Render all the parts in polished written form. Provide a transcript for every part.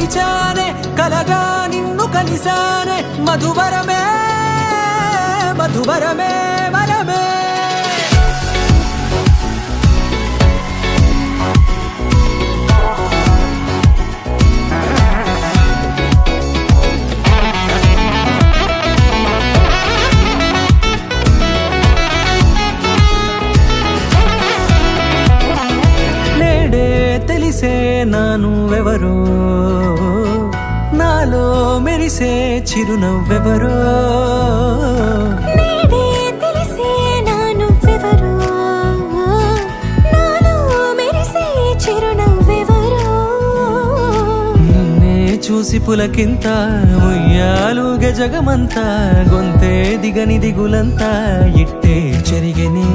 తెరిచానే కలగా నిన్ను కలిసానే మధువరమే మధువరమే వరమే తెలిసే నానువెవరో నాలో మెరిసే చిరునవ్వెవరో నేడే తెలిసే నానువెవరో నాలో మెరిసే చిరునవ్వెవరో నిన్నే చూసి పులకింత ఉయ్యాలుగే జగమంతా గొంతే దిగని దిగులంతా ఇట్టే చెరిగెనే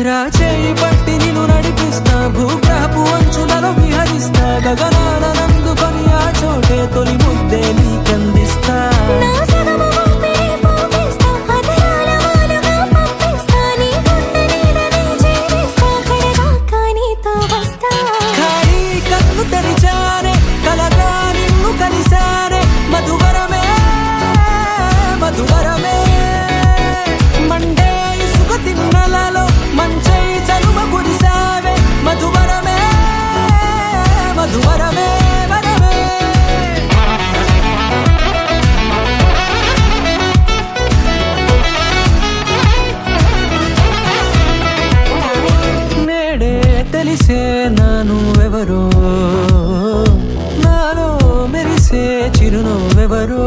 రాచేయి పట్టి నిన్ను నడిపిస్తా భూగ్రహపు అంచులలో విహరిస్తా గగనాల నందుకొని ఆ చోటే తొలి ముద్దే నీకందిస్తా నా సగము ఊపిరి పోగేస్తా అధరాల వాలుగా పంపిస్తా నీ గుండె నీడనే చేరిస్తా కడదాకా నీతో వస్తా ఖాళీ కన్ను తెరిచానే కలగా నిన్ను కలిసానే మధువరమే మధువరమే మండే ఇసుక తిన్నలలో మంచై చలువ కురిసావే మధువరమే మధువరమే వరమే నేడే తెలిసే నానువెవరో నాలో మెరిసే చిరునవ్వెవరో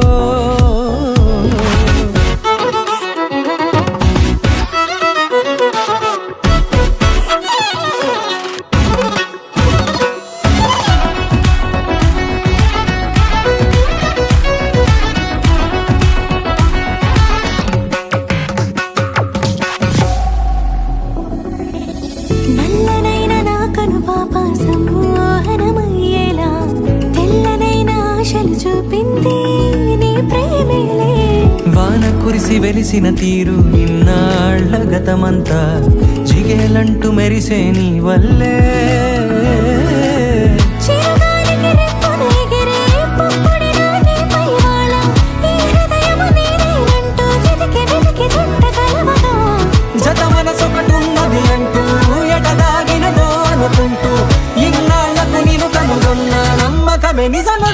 నల్లనైన నా కనుపాప సమ్మోహనమయ్యేలా తెల్లనైన ఆశలు చూపింది నీ ప్రేమేలే వాన కురిసి వెలిసిన తీరు ఇన్నాళ్ల గతమంతా జిగేలంటూ మెరిసే నీ వల్లే చిరుగాలికి రెప్పన ఎగిరే పుప్పొడిన నీ పైవాళ ఈ హృదయము నీదేనంటూ వెతికి వెతికి చుట్ట కలవగా జత మనసొకటున్నది అంటూ ఎటదాగినదో అనుకుంటూ ఇన్నాళ్లకు నేను కనుగొన్న నమ్మకమే నిజమే